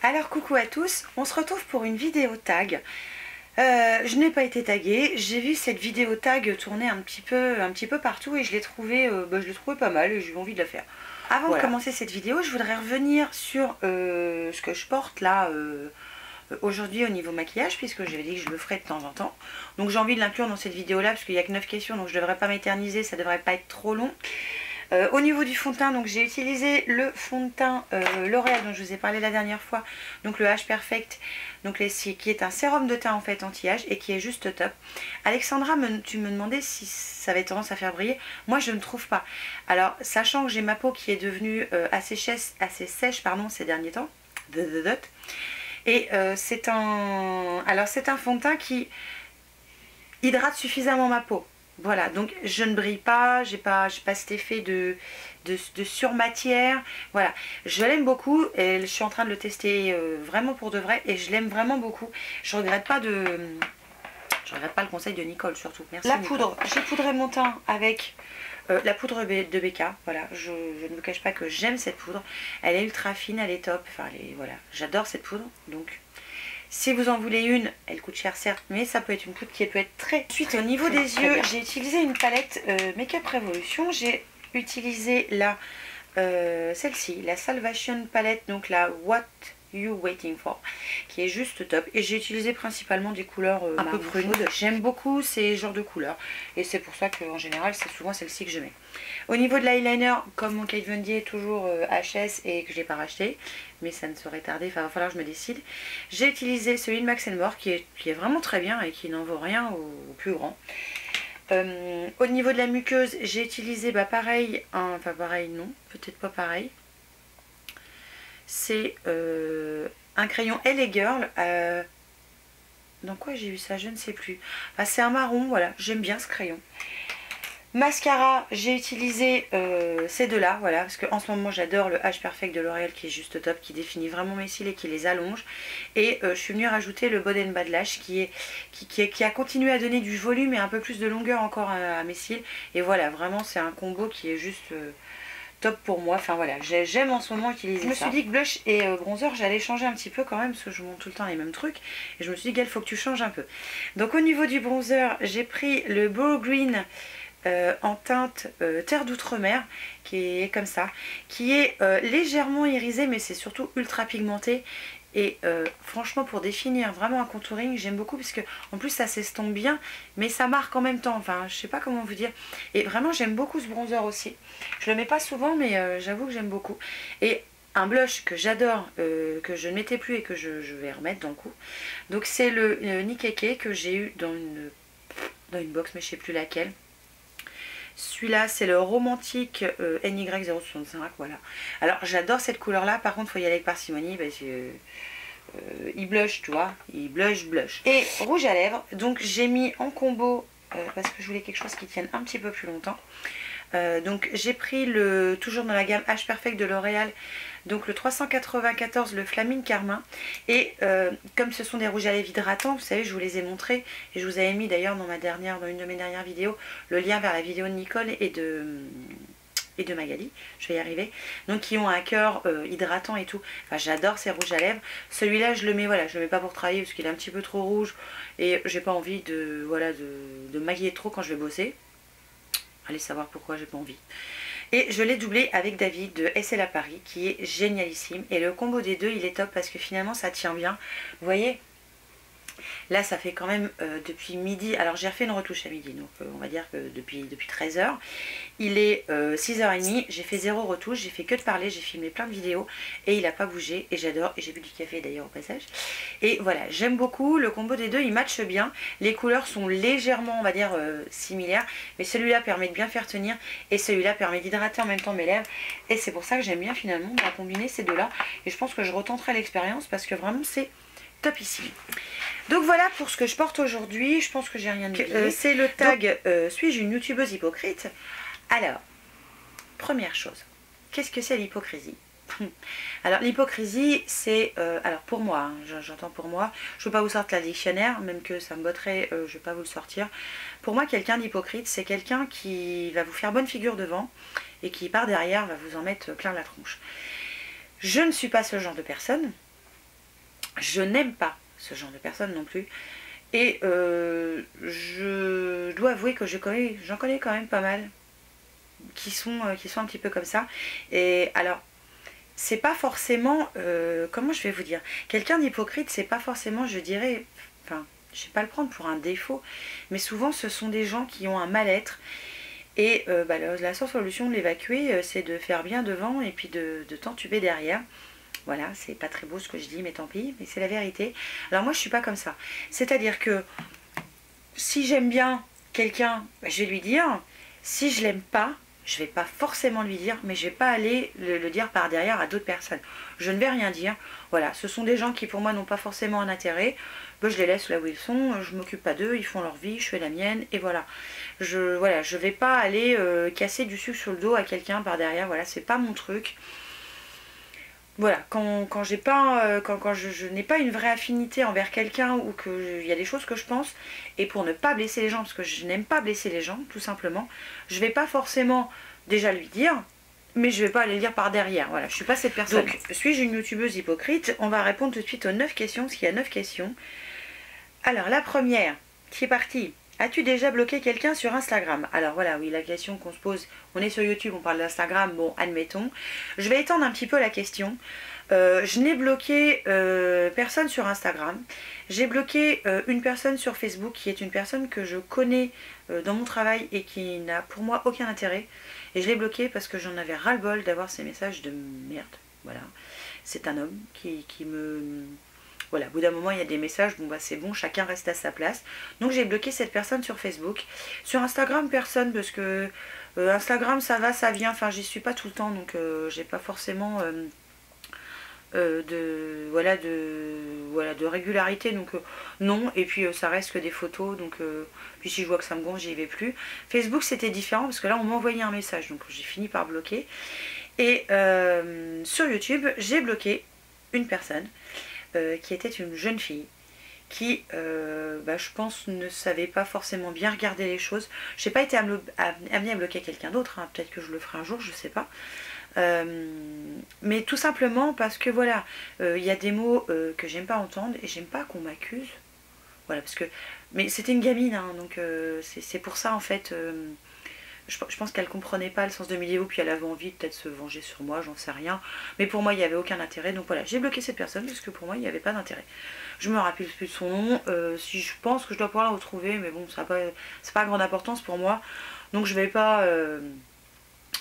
Alors coucou à tous, on se retrouve pour une vidéo tag. Je n'ai pas été taguée, j'ai vu cette vidéo tag tourner un petit peu partout et je l'ai trouvée pas mal et j'ai eu envie de la faire. Avant de commencer cette vidéo, je voudrais revenir sur ce que je porte là aujourd'hui au niveau maquillage, puisque j'avais dit que je le ferais de temps en temps. Donc j'ai envie de l'inclure dans cette vidéo là parce qu'il n'y a que 9 questions, donc je ne devrais pas m'éterniser, ça ne devrait pas être trop long. Au niveau du fond de teint, donc j'ai utilisé le fond de teint L'Oréal dont je vous ai parlé la dernière fois, donc le Age Perfect, donc qui est un sérum de teint en fait anti-âge et qui est juste top. Alexandra, tu me demandais si ça avait tendance à faire briller. Moi je ne trouve pas. Alors sachant que j'ai ma peau qui est devenue assez sèche ces derniers temps, et c'est un fond de teint qui hydrate suffisamment ma peau. Voilà, donc je ne brille pas, j'ai pas cet effet de surmatière. Voilà, je l'aime beaucoup et je suis en train de le tester vraiment pour de vrai et je l'aime vraiment beaucoup. Je regrette pas le conseil de Nicole surtout. Merci. La poudre, j'ai poudré mon teint avec la poudre de BK. Voilà, je ne vous cache pas que j'aime cette poudre. Elle est ultra fine, elle est top. Enfin, voilà, j'adore cette poudre. Donc si vous en voulez une, elle coûte cher certes, mais ça peut être une poudre qui peut être très... Ensuite, au niveau des yeux, j'ai utilisé une palette Make Up Revolution. J'ai utilisé celle-ci, la Salvation palette, donc la What You Waiting For, qui est juste top. Et j'ai utilisé principalement des couleurs un peu prunes. J'aime beaucoup ces genres de couleurs. Et c'est pour ça qu'en général, c'est souvent celle-ci que je mets. Au niveau de l'eyeliner, comme mon Kate Von D est toujours HS et que je n'ai pas racheté, mais ça ne saurait tarder, il va falloir que je me décide. J'ai utilisé celui de Max More qui est vraiment très bien et qui n'en vaut rien au plus grand. Au niveau de la muqueuse, j'ai utilisé pareil, enfin pareil non, peut-être pas pareil. C'est un crayon LA Girl. Dans quoi j'ai eu ça, je ne sais plus. C'est un marron, voilà, j'aime bien ce crayon. Mascara, j'ai utilisé ces deux-là, voilà, parce qu'en ce moment j'adore le Age Perfect de L'Oréal qui est juste top, qui définit vraiment mes cils et qui les allonge. Et je suis venue rajouter le Bod & Bad Lash qui a continué à donner du volume et un peu plus de longueur encore à mes cils. Et voilà, vraiment c'est un combo qui est juste top pour moi. Enfin voilà, j'aime en ce moment utiliser ça. Je me suis dit que blush et bronzer, j'allais changer un petit peu quand même, parce que je monte tout le temps les mêmes trucs. Et je me suis dit, Gaëlle, faut que tu changes un peu. Donc au niveau du bronzer, j'ai pris le Borough Green en teinte terre d'outre-mer, qui est comme ça, qui est légèrement irisé, mais c'est surtout ultra pigmenté. Et franchement, pour définir vraiment un contouring, j'aime beaucoup, parce que en plus ça s'estompe bien, mais ça marque en même temps. Enfin, je sais pas comment vous dire. Et vraiment, j'aime beaucoup ce bronzer aussi. Je le mets pas souvent, mais j'avoue que j'aime beaucoup. Et un blush que j'adore, que je ne mettais plus et que je vais remettre dans le coup. Donc c'est le Nikeke que j'ai eu dans une box, mais je sais plus laquelle. Celui-là, c'est le Romantique NY065, voilà. Alors, j'adore cette couleur-là. Par contre, il faut y aller avec parcimonie parce que il blush, tu vois. Il blush. Et rouge à lèvres. Donc, j'ai mis en combo parce que je voulais quelque chose qui tienne un petit peu plus longtemps. Donc, j'ai pris toujours dans la gamme Age Perfect de L'Oréal, donc le 394, le Flamine Carmin. Et comme ce sont des rouges à lèvres hydratants, vous savez, je vous les ai montrés et je vous avais mis d'ailleurs dans une de mes dernières vidéos le lien vers la vidéo de Nicole et de Magali, je vais y arriver, donc qui ont un cœur hydratant et tout. Enfin, j'adore ces rouges à lèvres. Celui-là, je le mets, voilà, je le mets pas pour travailler parce qu'il est un petit peu trop rouge et j'ai pas envie de maquiller trop quand je vais bosser. Allez savoir pourquoi j'ai pas envie. Et je l'ai doublé avec David de SLA Paris, qui est génialissime. Et le combo des deux, il est top parce que finalement ça tient bien. Vous voyez, là ça fait quand même depuis midi. Alors j'ai refait une retouche à midi, donc on va dire que depuis 13 h. Il est 6h30, j'ai fait 0 retouche, j'ai fait que de parler, j'ai filmé plein de vidéos et il n'a pas bougé et j'adore. Et j'ai bu du café d'ailleurs au passage. Et voilà, j'aime beaucoup, le combo des deux il matche bien. Les couleurs sont légèrement, on va dire, similaires, mais celui-là permet de bien faire tenir et celui-là permet d'hydrater en même temps mes lèvres. Et c'est pour ça que j'aime bien finalement combiner ces deux-là. Et je pense que je retenterai l'expérience parce que vraiment c'est topissime. Donc voilà pour ce que je porte aujourd'hui. Je pense que j'ai rien oublié. C'est le tag suis-je une youtubeuse hypocrite? Alors, première chose, qu'est-ce que c'est l'hypocrisie? Alors l'hypocrisie c'est, alors pour moi, hein, j'entends pour moi, je ne veux pas vous sortir le dictionnaire, même que ça me botterait, je ne vais pas vous le sortir. Pour moi, quelqu'un d'hypocrite, c'est quelqu'un qui va vous faire bonne figure devant et qui par derrière va vous en mettre plein la tronche. Je ne suis pas ce genre de personne. Je n'aime pas ce genre de personnes non plus. Et je dois avouer que j'en connais quand même pas mal qui sont un petit peu comme ça. Et alors, c'est pas forcément, comment je vais vous dire, quelqu'un d'hypocrite, c'est pas forcément, je dirais, enfin, je vais pas le prendre pour un défaut, mais souvent ce sont des gens qui ont un mal-être. Et la seule solution de l'évacuer, c'est de faire bien devant et puis de t'entuber derrière. Voilà, c'est pas très beau ce que je dis, mais tant pis, mais c'est la vérité. Alors moi, je suis pas comme ça. C'est-à-dire que si j'aime bien quelqu'un, je vais lui dire. Si je l'aime pas, je vais pas forcément lui dire, mais je vais pas aller le dire par derrière à d'autres personnes. Je ne vais rien dire. Voilà, ce sont des gens qui pour moi n'ont pas forcément un intérêt. Je les laisse là où ils sont, je m'occupe pas d'eux, ils font leur vie, je fais la mienne, et voilà. Je vais pas aller casser du sucre sur le dos à quelqu'un par derrière, voilà, c'est pas mon truc. Voilà, quand j'ai pas, quand je n'ai pas une vraie affinité envers quelqu'un ou qu'il y a des choses que je pense, et pour ne pas blesser les gens, parce que je n'aime pas blesser les gens, tout simplement, je vais pas forcément déjà lui dire, mais je vais pas aller le dire par derrière. Voilà, je suis pas cette personne. Donc, suis-je une youtubeuse hypocrite? On va répondre tout de suite aux 9 questions, parce qu'il y a 9 questions. Alors, la première, qui est partie. As-tu déjà bloqué quelqu'un sur Instagram? Alors voilà, oui, la question qu'on se pose, on est sur YouTube, on parle d'Instagram, bon, admettons. Je vais étendre un petit peu la question. Je n'ai bloqué personne sur Instagram. J'ai bloqué une personne sur Facebook qui est une personne que je connais dans mon travail et qui n'a pour moi aucun intérêt. Et je l'ai bloqué parce que j'en avais ras-le-bol d'avoir ces messages de merde. Voilà, c'est un homme qui me... Voilà, au bout d'un moment, il y a des messages, bon bah c'est bon, chacun reste à sa place. Donc j'ai bloqué cette personne sur Facebook. Sur Instagram, personne, parce que Instagram, ça va, ça vient, enfin j'y suis pas tout le temps, donc j'ai pas forcément de régularité, donc non, et puis ça reste que des photos, donc puis si je vois que ça me gonfle, j'y vais plus. Facebook, c'était différent, parce que là, on m'a envoyé un message, donc j'ai fini par bloquer. Et sur YouTube, j'ai bloqué une personne qui était une jeune fille qui, je pense, ne savait pas forcément bien regarder les choses. Je n'ai pas été amenée à bloquer quelqu'un d'autre, hein. Peut-être que je le ferai un jour, je ne sais pas. Mais tout simplement parce que voilà, il y a des mots que j'aime pas entendre et j'aime pas qu'on m'accuse. Voilà, parce que... Mais c'était une gamine, hein, donc c'est pour ça en fait... Je pense qu'elle comprenait pas le sens de mes vidéos, puis elle avait envie de peut-être se venger sur moi, j'en sais rien. Mais pour moi, il n'y avait aucun intérêt. Donc voilà, j'ai bloqué cette personne parce que pour moi, il n'y avait pas d'intérêt. Je me rappelle plus de son nom. Si je pense que je dois pouvoir la retrouver, mais bon, ça c'est pas grande importance pour moi. Donc je vais pas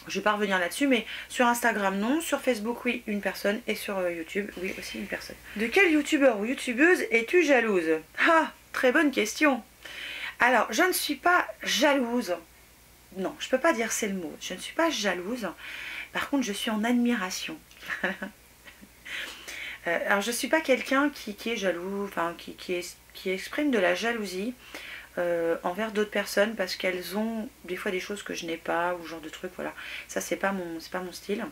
revenir là-dessus. Mais sur Instagram, non. Sur Facebook, oui, une personne. Et sur YouTube, oui, aussi une personne. De quel youtubeur ou youtubeuse es-tu jalouse? Ah, très bonne question. Alors, je ne suis pas jalouse. Non, je peux pas dire c'est le mot. Je ne suis pas jalouse. Par contre, je suis en admiration. Alors, je ne suis pas quelqu'un qui est jaloux, enfin, qui exprime de la jalousie envers d'autres personnes parce qu'elles ont des fois des choses que je n'ai pas ou ce genre de trucs. Voilà, ça c'est pas mon style.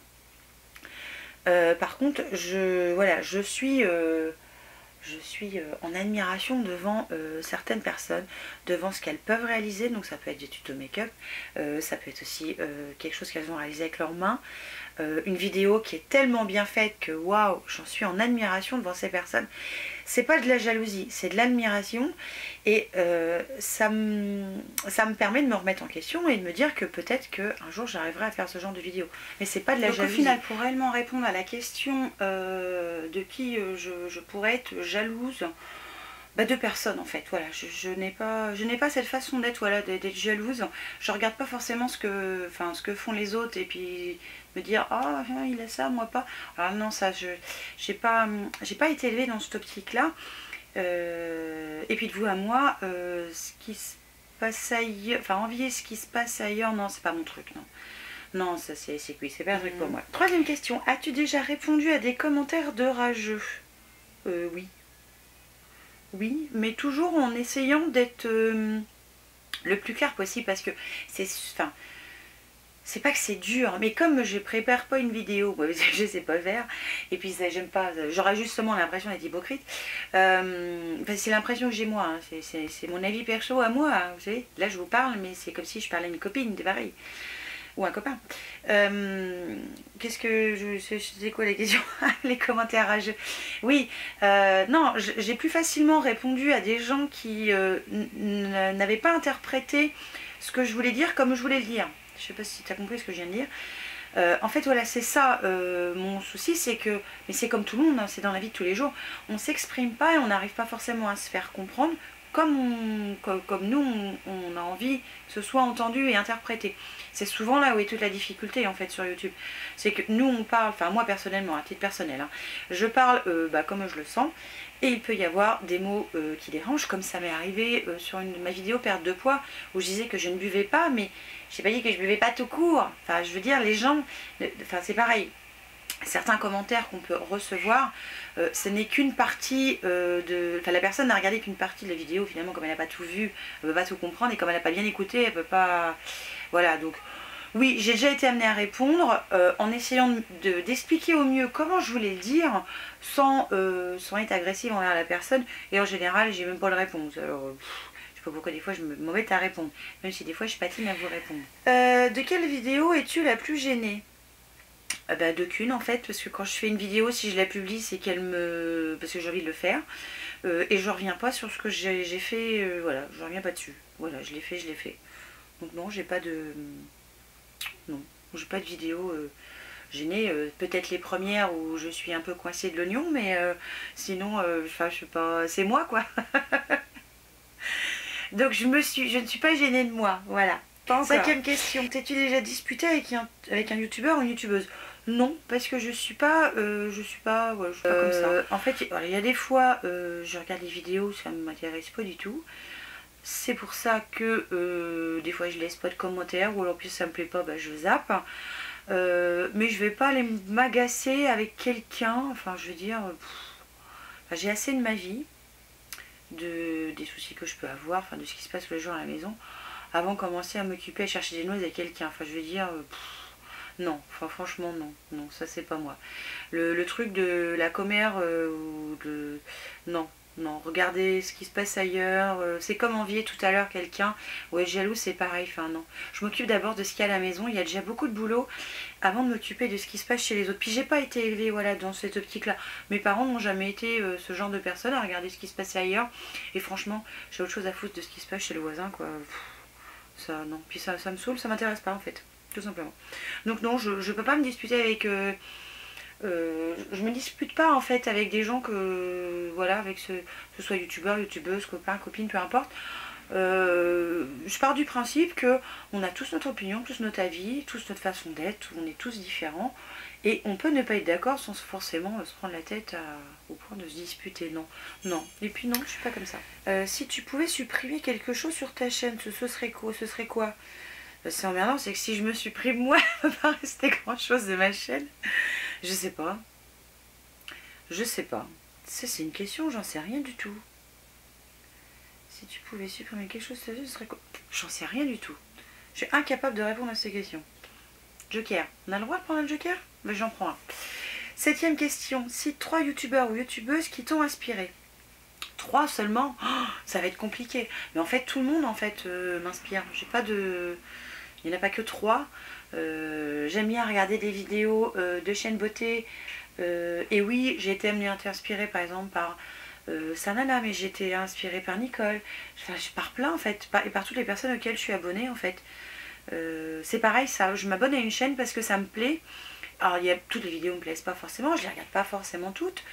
Par contre, je suis en admiration devant certaines personnes, devant ce qu'elles peuvent réaliser. Donc ça peut être des tutos make-up, ça peut être aussi quelque chose qu'elles ont réalisé avec leurs mains, une vidéo qui est tellement bien faite que waouh, j'en suis en admiration devant ces personnes. C'est pas de la jalousie, c'est de l'admiration et ça me permet de me remettre en question et de me dire que peut-être qu'un jour j'arriverai à faire ce genre de vidéo. Mais c'est pas de la jalousie. Au final, pour réellement répondre à la question de qui je pourrais être jalouse, de personnes en fait. Voilà, je n'ai pas cette façon d'être, voilà, d'être jalouse. Je regarde pas forcément ce que font les autres et puis me dire ah oh, il a ça, moi pas. Alors non, ça j'ai pas été élevée dans cette optique là. Et puis de vous à moi, ce qui se passe ailleurs, enfin envier ce qui se passe ailleurs, non, c'est pas mon truc, non. Non, ça c'est pas un truc pour moi. Troisième question, as-tu déjà répondu à des commentaires de rageux? Oui. Oui, mais toujours en essayant d'être le plus clair possible parce que c'est pas que c'est dur, mais comme je prépare pas une vidéo, je sais pas faire, et puis j'aime pas, j'aurais justement l'impression d'être hypocrite. C'est l'impression que j'ai moi, hein, c'est mon avis perso à moi, hein, vous savez. Là je vous parle, mais c'est comme si je parlais à une copine, c'est pareil. ou un copain. Qu'est-ce que c'est quoi les questions? Les commentaires rageux. Oui, non, j'ai plus facilement répondu à des gens qui n'avaient pas interprété ce que je voulais dire comme je voulais le dire. Je sais pas si tu as compris ce que je viens de dire. En fait, voilà, c'est ça. Mon souci, c'est que, mais c'est comme tout le monde, hein, c'est dans la vie de tous les jours, on s'exprime pas et on n'arrive pas forcément à se faire comprendre comme nous, on a envie que ce soit entendu et interprété. C'est souvent là où est toute la difficulté en fait sur YouTube. C'est que nous, on parle, enfin moi personnellement, à titre personnel, hein, je parle comme je le sens. Et il peut y avoir des mots qui dérangent, comme ça m'est arrivé sur ma vidéo perte de poids, où je disais que je ne buvais pas, mais j'ai pas dit que je buvais pas tout court. Enfin, je veux dire, les gens, enfin c'est pareil. Certains commentaires qu'on peut recevoir, ce n'est qu'une partie Enfin, la personne n'a regardé qu'une partie de la vidéo, finalement, comme elle n'a pas tout vu, elle ne peut pas tout comprendre, et comme elle n'a pas bien écouté, elle ne peut pas... Voilà, donc... Oui, j'ai déjà été amenée à répondre en essayant d'expliquer au mieux comment je voulais le dire sans être agressive envers la personne. Et en général, j'ai même pas de réponse. Alors, je sais pas pourquoi des fois je m'embête à répondre, même si des fois je patine à vous répondre. De quelle vidéo es-tu la plus gênée? D'aucune en fait, parce que quand je fais une vidéo, si je la publie, c'est parce que j'ai envie de le faire. Et je reviens pas sur ce que j'ai fait, voilà, je reviens pas dessus. Voilà, je l'ai fait, je l'ai fait. Donc non, j'ai pas de... Non, j'ai pas de vidéo gênée. Peut-être les premières où je suis un peu coincée de l'oignon, mais sinon, enfin, je sais pas, c'est moi quoi. Donc je ne suis pas gênée de moi, voilà. Cinquième question, t'es-tu déjà disputée avec un youtubeur ou une youtubeuse? Non, parce que je suis pas comme ça. En fait, il y a des fois, je regarde les vidéos, ça ne m'intéresse pas du tout. C'est pour ça que des fois je laisse pas de commentaires, ou alors puis ça me plaît pas, je zappe. Mais je vais pas aller m'agacer avec quelqu'un, enfin je veux dire, j'ai assez de ma vie, des soucis que je peux avoir, enfin de ce qui se passe tous les jours à la maison, avant de commencer à m'occuper à chercher des noix avec quelqu'un. Enfin je veux dire, non, enfin franchement non, non, ça c'est pas moi. Le truc de la commère ou de... Non, non, regardez ce qui se passe ailleurs, c'est comme envier tout à l'heure quelqu'un, ouais jaloux c'est pareil, enfin non. Je m'occupe d'abord de ce qu'il y a à la maison, il y a déjà beaucoup de boulot avant de m'occuper de ce qui se passe chez les autres. Puis j'ai pas été élevée voilà, dans cette optique-là. Mes parents n'ont jamais été ce genre de personne à regarder ce qui se passait ailleurs. Et franchement, j'ai autre chose à foutre de ce qui se passe chez le voisin, quoi. Ça, non. Puis ça me saoule, ça m'intéresse pas en fait, tout simplement. Donc non, je peux pas me disputer avec... je me dispute pas en fait avec des gens voilà, avec que ce soit youtubeur, youtubeuse, copain, copine, peu importe. Je pars du principe que on a tous notre opinion, tous notre avis, tous notre façon d'être, on est tous différents et on peut ne pas être d'accord sans forcément se prendre la tête au point de se disputer. Non, non. Et puis non, je suis pas comme ça. Si tu pouvais supprimer quelque chose sur ta chaîne, ce serait quoi? C'est emmerdant, c'est que si je me supprime moi, il ne va pas rester grand chose de ma chaîne. Je sais pas. Je sais pas. Ça c'est une question, j'en sais rien du tout. Si tu pouvais supprimer quelque chose, ce serait quoi? J'en sais rien du tout. Je suis incapable de répondre à ces questions. Joker. On a le droit de prendre un joker? J'en prends un. Septième question. Cite 3 youtubeurs ou youtubeuses qui t'ont inspiré. 3 seulement? Oh, ça va être compliqué. Mais en fait, tout le monde en fait m'inspire. J'ai pas de... Il n'y en a pas que 3. J'aime bien regarder des vidéos de chaînes beauté. Et oui, j'ai été amenée à être inspirée par exemple par Sanana, mais j'ai été inspirée par Nicole. Enfin, par plein en fait, et par toutes les personnes auxquelles je suis abonnée en fait. C'est pareil, ça, je m'abonne à une chaîne parce que ça me plaît. Alors, toutes les vidéos ne me plaisent pas forcément, je les regarde pas forcément toutes.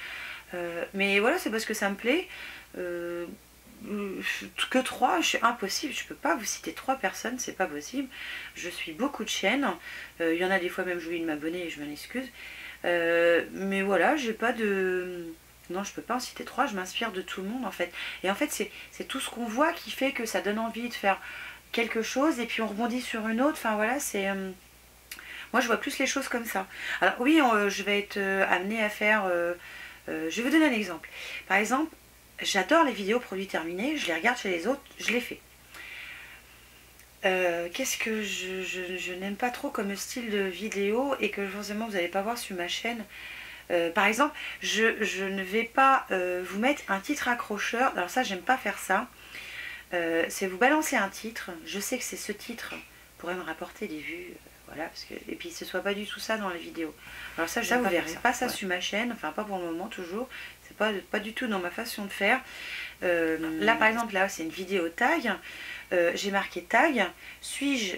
Mais voilà, c'est parce que ça me plaît. Que 3, je suis impossible, je peux pas vous citer 3 personnes, c'est pas possible. Je suis beaucoup de chaînes, il y en a des fois même j'ai oublié de m'abonner et je m'en excuse. Mais voilà, j'ai pas de... Non, je peux pas en citer 3, je m'inspire de tout le monde en fait. Et en fait, c'est tout ce qu'on voit qui fait que ça donne envie de faire quelque chose et puis on rebondit sur une autre. Enfin voilà, c'est... Moi, je vois plus les choses comme ça. Alors oui, je vais être amenée à faire... je vais vous donner un exemple. Par exemple, j'adore les vidéos produits terminés, je les regarde chez les autres, je les fais. Qu'est-ce que je n'aime pas trop comme style de vidéo et que forcément vous n'allez pas voir sur ma chaîne. Par exemple, je ne vais pas vous mettre un titre accrocheur. Alors ça, j'aime pas faire ça. C'est vous balancer un titre. Je sais que c'est ce titre pourrait me rapporter des vues. Voilà, parce que, et puis ce soit pas du tout ça dans les vidéos. Alors ça, vous verrez pas ça sur ma chaîne, enfin pas pour le moment toujours. C'est pas du tout dans ma façon de faire. Là par exemple, là c'est une vidéo tag. J'ai marqué tag. Suis-je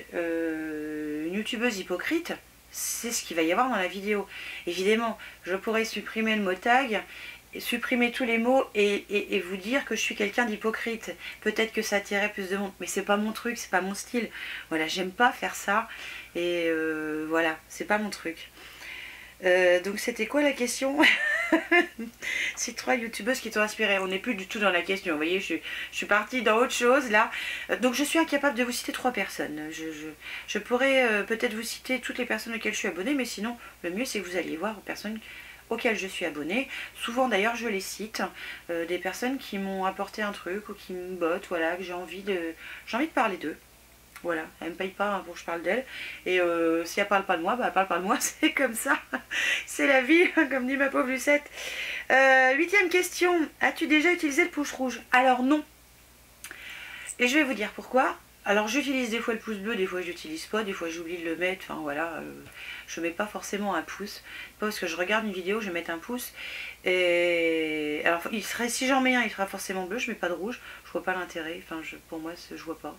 une youtubeuse hypocrite? C'est ce qu'il va y avoir dans la vidéo. Évidemment, je pourrais supprimer le mot tag, supprimer tous les mots et vous dire que je suis quelqu'un d'hypocrite. Peut-être que ça attirerait plus de monde, mais c'est pas mon truc, c'est pas mon style. Voilà, j'aime pas faire ça et voilà, c'est pas mon truc. Donc c'était quoi la question? C'est 3 youtubeuses qui t'ont inspiré. On n'est plus du tout dans la question. Vous voyez, je suis partie dans autre chose là. Donc je suis incapable de vous citer 3 personnes. Je pourrais peut-être vous citer toutes les personnes auxquelles je suis abonnée, mais sinon le mieux c'est que vous alliez voir aux personnes auxquelles je suis abonnée. Souvent d'ailleurs je les cite, des personnes qui m'ont apporté un truc ou qui me bottent, voilà, que j'ai envie de parler d'eux. Voilà, elle ne me paye pas pour que je parle d'elle. Et si elle parle pas de moi, bah elle parle pas de moi, c'est comme ça. C'est la vie, comme dit ma pauvre Lucette. 8e question. As-tu déjà utilisé le pouce rouge? Alors non. Et je vais vous dire pourquoi. Alors j'utilise des fois le pouce bleu, des fois je l'utilise pas, des fois j'oublie de le mettre. Enfin voilà, je mets pas forcément un pouce. Pas parce que je regarde une vidéo, je vais mettre un pouce. Et alors si j'en mets un, il sera forcément bleu, je mets pas de rouge. Je vois pas l'intérêt. Enfin pour moi, je vois pas.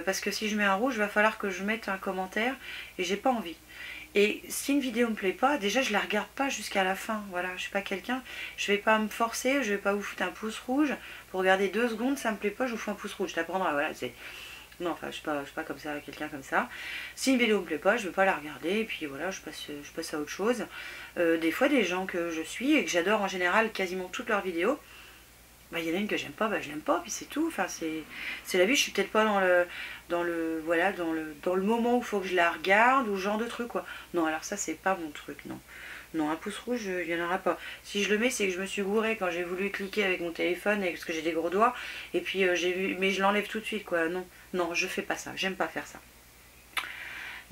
Parce que si je mets un rouge, il va falloir que je mette un commentaire et j'ai pas envie. Et si une vidéo me plaît pas, déjà je la regarde pas jusqu'à la fin. Voilà, je suis pas quelqu'un, je vais pas me forcer, je vais pas vous foutre un pouce rouge pour regarder 2 secondes, ça me plaît pas, je vous fous un pouce rouge, t'apprendras. Voilà, c'est. Non, enfin, je suis pas comme ça, quelqu'un comme ça. Si une vidéo me plaît pas, je vais pas la regarder, et puis voilà, je passe à autre chose. Des fois, des gens que je suis et que j'adore en général quasiment toutes leurs vidéos, bah, y en a une que j'aime pas, bah je l'aime pas, puis c'est tout. Enfin, c'est la vie, je suis peut-être pas dans le moment où il faut que je la regarde, ou ce genre de truc, quoi. Non, alors ça, c'est pas mon truc, non. Non, un pouce rouge, il n'y en aura pas. Si je le mets, c'est que je me suis gourée quand j'ai voulu cliquer avec mon téléphone, parce que j'ai des gros doigts, et puis j'ai vu, mais je l'enlève tout de suite, quoi. Non, non, je fais pas ça, j'aime pas faire ça.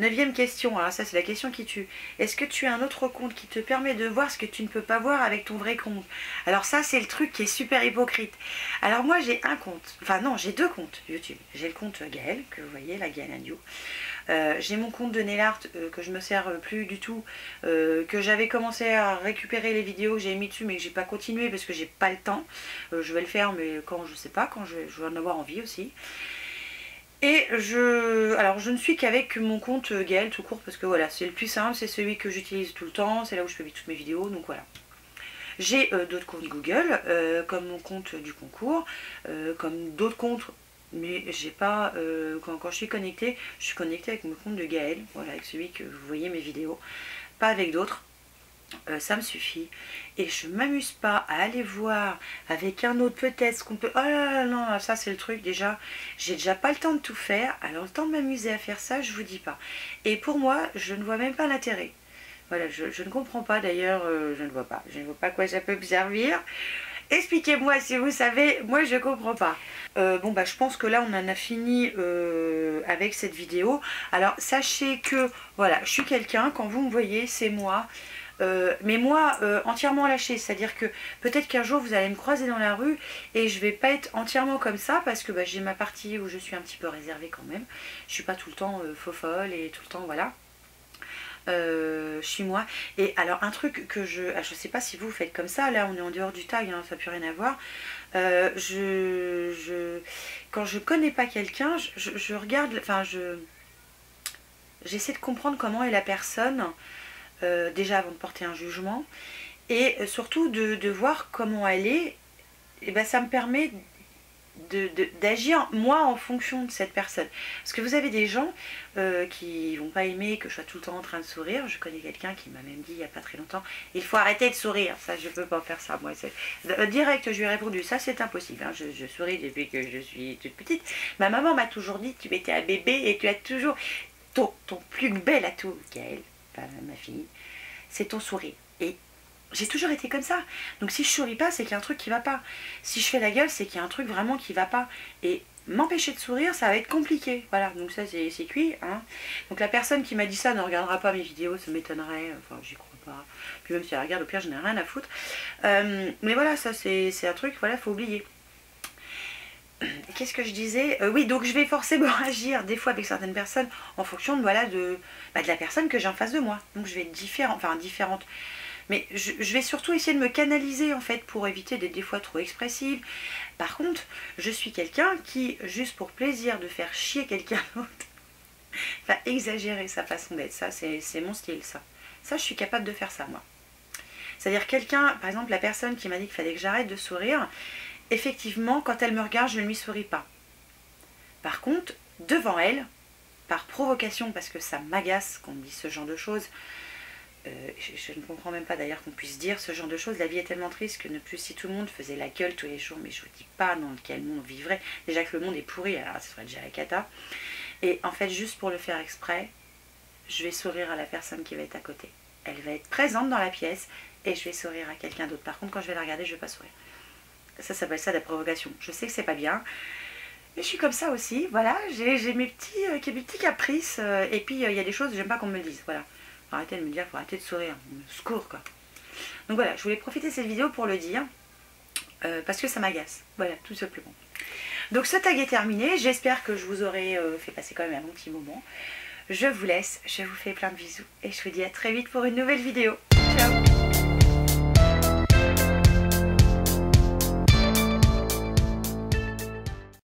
9e question, alors ça c'est la question qui tue. Est-ce que tu as un autre compte qui te permet de voir ce que tu ne peux pas voir avec ton vrai compte? Alors ça c'est le truc qui est super hypocrite. Alors moi j'ai un compte, enfin non j'ai 2 comptes YouTube. J'ai le compte Gaëlle, que vous voyez, la Gaëlle Agnew. J'ai mon compte de nail art que je me sers plus du tout, que j'avais commencé à récupérer les vidéos que j'ai mis dessus mais que j'ai pas continué parce que j'ai pas le temps. Je vais le faire mais quand je sais pas, quand je vais en avoir envie aussi. Et alors je ne suis qu'avec mon compte Gaëlle tout court parce que voilà, c'est le plus simple, c'est celui que j'utilise tout le temps, c'est là où je publie toutes mes vidéos, donc voilà. J'ai d'autres comptes Google, comme mon compte du concours, comme d'autres comptes, mais j'ai pas, quand je suis connectée avec mon compte de Gaëlle, voilà, avec celui que vous voyez mes vidéos, pas avec d'autres. Ça me suffit et je m'amuse pas à aller voir avec un autre peut-être ce qu'on peut. Oh là là, non, ça c'est le truc déjà, j'ai déjà pas le temps de tout faire, alors le temps de m'amuser à faire ça, je vous dis pas. Et pour moi, je ne vois même pas l'intérêt. Voilà, je ne comprends pas d'ailleurs, je ne vois pas à quoi ça peut me servir. Expliquez-moi si vous savez, moi je comprends pas. Bon bah je pense que là on en a fini avec cette vidéo. Alors sachez que voilà, je suis quelqu'un, quand vous me voyez, c'est moi. Mais moi entièrement lâché, c'est-à-dire que peut-être qu'un jour vous allez me croiser dans la rue et je vais pas être entièrement comme ça parce que bah, j'ai ma partie où je suis un petit peu réservée quand même. Je suis pas tout le temps faux folle et tout le temps voilà. Je suis moi. Et alors un truc que je sais pas si vous faites comme ça, là on est en dehors du tag, hein, ça n'a plus rien à voir. Quand je connais pas quelqu'un, je regarde, enfin j'essaie de comprendre comment est la personne. Déjà avant de porter un jugement et surtout de voir comment elle est, et ben ça me permet d'agir moi en fonction de cette personne, parce que vous avez des gens qui vont pas aimer que je sois tout le temps en train de sourire. Je connais quelqu'un qui m'a même dit il y a pas très longtemps, il faut arrêter de sourire, ça je peux pas faire ça moi. Direct je lui ai répondu ça c'est impossible, hein. Je souris depuis que je suis toute petite. Ma maman m'a toujours dit tu étais un bébé et tu as toujours ton plus bel atout Gaëlle, enfin, ma fille, c'est ton sourire. Et j'ai toujours été comme ça. Donc si je souris pas, c'est qu'il y a un truc qui va pas. Si je fais la gueule, c'est qu'il y a un truc vraiment qui va pas. Et m'empêcher de sourire, ça va être compliqué. Voilà, donc ça c'est cuit. Hein. Donc la personne qui m'a dit ça ne regardera pas mes vidéos, ça m'étonnerait. Enfin, j'y crois pas. Puis même si elle regarde, au pire, je n'ai rien à foutre. Mais voilà, ça c'est un truc, voilà, faut oublier. qu'est-ce que je disais? Oui, donc je vais forcément agir des fois avec certaines personnes en fonction de, voilà, de la personne que j'ai en face de moi. Donc je vais être différente. Mais je vais surtout essayer de me canaliser en fait pour éviter d'être des fois trop expressive. Par contre, je suis quelqu'un qui, juste pour plaisir de faire chier quelqu'un d'autre, va exagérer sa façon d'être. Ça, c'est mon style, ça. Ça, je suis capable de faire ça, moi. C'est-à-dire quelqu'un, par exemple la personne qui m'a dit qu'il fallait que j'arrête de sourire, effectivement, quand elle me regarde, je ne lui souris pas. Par contre, devant elle, par provocation, parce que ça m'agace qu'on me dise ce genre de choses, je ne comprends même pas d'ailleurs qu'on puisse dire ce genre de choses. La vie est tellement triste que ne plus si tout le monde faisait la gueule tous les jours, mais je vous dis pas dans quel monde on vivrait. Déjà que le monde est pourri, alors ce serait déjà la cata. Et en fait, juste pour le faire exprès, je vais sourire à la personne qui va être à côté. Elle va être présente dans la pièce et je vais sourire à quelqu'un d'autre. Par contre, quand je vais la regarder, je ne vais pas sourire. Ça s'appelle ça de la provocation. Je sais que c'est pas bien, mais je suis comme ça aussi. Voilà, j'ai mes petits caprices. Et puis, il y a des choses que j'aime pas qu'on me le dise. Voilà. Arrêtez de me dire, faut arrêter de sourire. Secours, quoi. Donc voilà, je voulais profiter de cette vidéo pour le dire. Parce que ça m'agace. Voilà, tout simplement. Donc ce tag est terminé. J'espère que je vous aurai fait passer quand même un bon petit moment. Je vous laisse. Je vous fais plein de bisous. Et je vous dis à très vite pour une nouvelle vidéo.